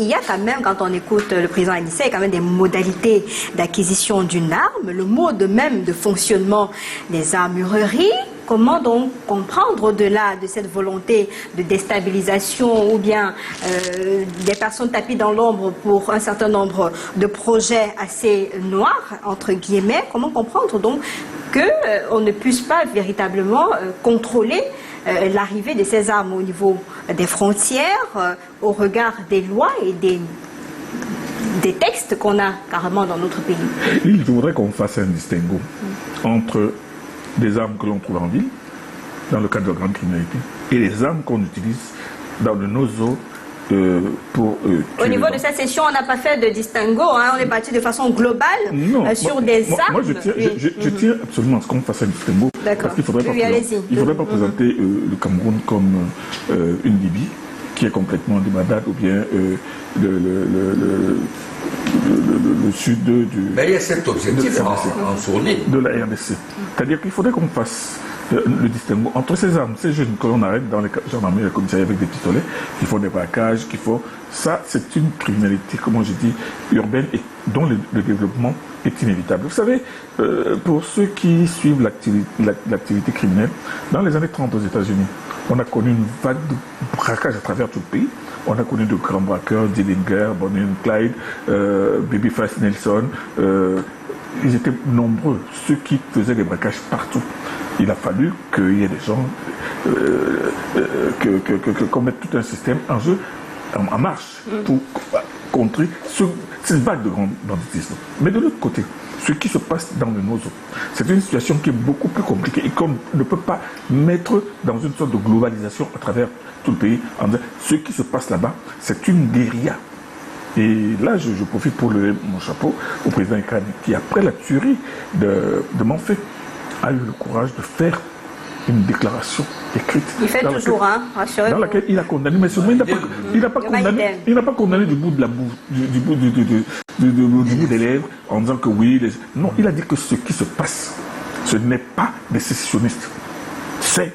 y a quand même, quand on écoute le président Anissé, il y a quand même des modalités d'acquisition d'une arme, le mode même de fonctionnement des armureries. Comment donc comprendre au-delà de cette volonté de déstabilisation ou bien des personnes tapées dans l'ombre pour un certain nombre de projets assez noirs, entre guillemets, comment comprendre donc qu'on ne puisse pas véritablement contrôler l'arrivée de ces armes au niveau des frontières, au regard des lois et des textes qu'on a carrément dans notre pays? Il faudrait qu'on fasse un distinguo entre des armes que l'on trouve en ville, dans le cadre de la grande criminalité, et les armes qu'on utilise dans nos eaux pour... Au niveau de cette session, on n'a pas fait de distinguo, hein, on est parti de façon globale sur des armes. Moi, je tiens absolument à ce qu'on fasse un distinguo, parce qu'il ne faudrait pas présenter le Cameroun comme une Libye, qui est complètement du Bagdad, ou bien le sud du... Mais il y a cet objectif en fourni. De la RDC. C'est-à-dire qu'il faudrait qu'on fasse le distinguo entre ces armes, ces jeunes que l'on arrête dans les gendarmeries et les commissariats avec des pistolets, qui font des braquages, qui font... Ça, c'est une criminalité, comme je dis, urbaine, et dont le développement est inévitable. Vous savez, pour ceux qui suivent l'activité criminelle, dans les années 30 aux États-Unis, on a connu une vague de braquage à travers tout le pays. On a connu de grands braqueurs, Dillinger, Bonnie and Clyde, Babyface Nelson. Ils étaient nombreux, ceux qui faisaient des braquages partout. Il a fallu qu'il y ait des gens qu'on mette tout un système en jeu, en marche, pour contrer cette vague de grand banditisme. Mais de l'autre côté, ce qui se passe dans le Nozo, c'est une situation qui est beaucoup plus compliquée et qu'on ne peut pas mettre dans une sorte de globalisation à travers tout le pays. En disant, ce qui se passe là-bas, c'est une guérilla. Et là, je profite pour lever mon chapeau au président Ikane, qui, après la tuerie de Manfait, a eu le courage de faire une déclaration écrite. Il fait toujours, rassurez-vous. Dans laquelle il a condamné, mais seulement il n'a pas condamné du bout de la bouche, du bout des lèvres, en disant que oui. Non, il a dit que ce qui se passe, ce n'est pas des sécessionnistes, c'est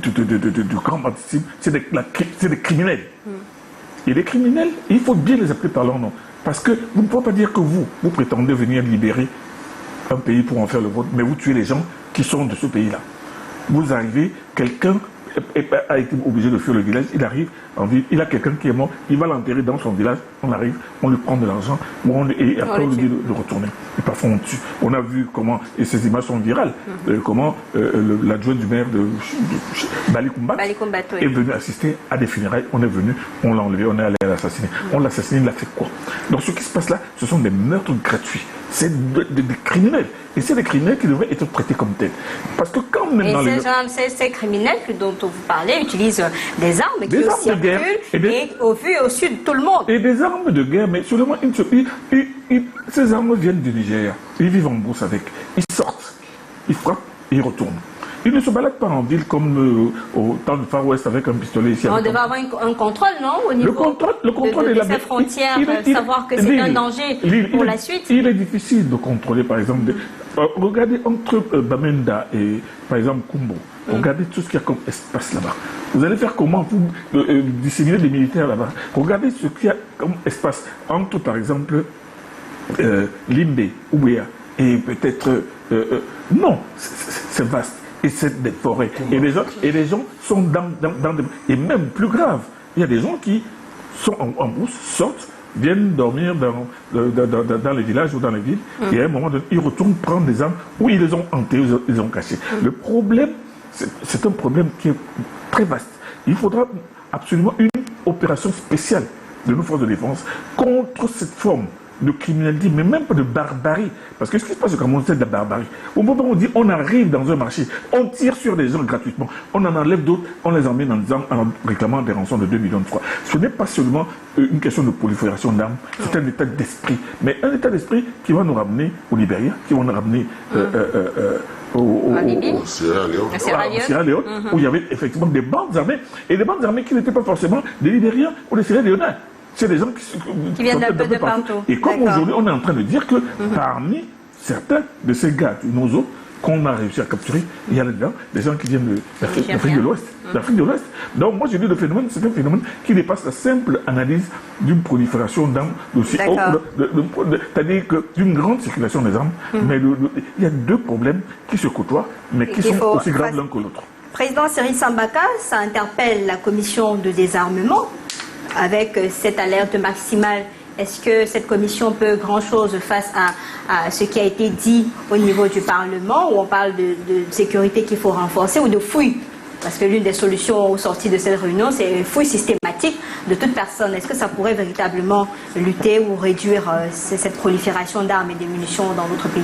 du grand banditisme, c'est des criminels. Et les criminels, il faut bien les appeler par leur nom. Parce que vous ne pouvez pas dire que vous prétendez venir libérer un pays pour en faire le vôtre, mais vous tuez les gens qui sont de ce pays-là. Vous arrivez, quelqu'un a été obligé de fuir le village, il arrive en ville, il a quelqu'un qui est mort, il va l'enterrer dans son village, on arrive, on lui prend de l'argent, et après on lui dit de retourner. Et parfois on tue. On a vu comment, et ces images sont virales, comment l'adjoint du maire de Balikumbat est venu assister à des funérailles, on est venu, on l'a enlevé, on est allé l'assassiner. On l'a assassiné, il a fait quoi? Donc ce qui se passe là, ce sont des meurtres gratuits. C'est des criminels. Et c'est des criminels qui devraient être traités comme tels. Parce que quand même dans ces criminels dont vous parlez utilisent des armes qui circulent et au vu et au su de tout le monde. Et des armes de guerre, mais seulement ces armes viennent du Nigeria. Ils vivent en brousse avec. Ils sortent, ils frappent et ils retournent. Ils ne se baladent pas en ville comme au temps du Far West avec un pistolet ici. On devait avoir un contrôle, non, au niveau le contrôle de ces frontières, savoir que c'est un danger pour la suite. Il est difficile de contrôler, par exemple, regardez entre Bamenda et, par exemple, Kumbo, regardez tout ce qu'il y a comme espace là-bas. Vous allez faire comment pour disséminer des militaires là-bas? Regardez ce qu'il y a comme espace entre, par exemple, Limbe, Ouéa, et peut-être... non, c'est vaste. Et c'est des forêts. Et les gens sont dans des... Et même plus grave, il y a des gens qui sont en brousse, sortent, viennent dormir dans les villages ou dans les villes, et à un moment donné, ils retournent prendre des armes où ils les ont enterrées, ils les ont cachées. Le problème, c'est un problème qui est très vaste. Il faudra absolument une opération spéciale de nos forces de défense contre cette forme de criminalité, mais même pas de barbarie. Parce que ce qui se passe au Cameroun, c'est de la barbarie. Au moment où on dit, on arrive dans un marché, on tire sur des gens gratuitement, on en enlève d'autres, on les emmène en réclamant des rançons de 2 millions de francs. Ce n'est pas seulement une question de prolifération d'armes, c'est un état d'esprit. Mais un état d'esprit qui va nous ramener au Libéria, qui va nous ramener au Sierra Leone, où il y avait effectivement des bandes armées, et des bandes armées qui n'étaient pas forcément des Libériens ou des Sierra Léonais. C'est des gens qui viennent un peu de partout. Et comme aujourd'hui, on est en train de dire que parmi certains de ces gars du Nozo, qu'on a réussi à capturer, il y a là-dedans des gens qui viennent d'Afrique de l'Ouest. D'Afrique de l'Ouest. Donc moi je dis le phénomène, c'est un phénomène qui dépasse la simple analyse d'une prolifération d'armes, c'est-à-dire que d'une grande circulation des armes, mais il y a deux problèmes qui se côtoient, mais qui sont aussi graves l'un que l'autre. Président Cyril Sambaka, ça interpelle la commission de désarmement avec cette alerte maximale. Est-ce que cette commission peut grand-chose face à ce qui a été dit au niveau du Parlement, où on parle de sécurité qu'il faut renforcer, ou de fouilles? Parce que l'une des solutions aux sorties de cette réunion, c'est une fouille systématique de toute personne. Est-ce que ça pourrait véritablement lutter ou réduire cette prolifération d'armes et de munitions dans notre pays?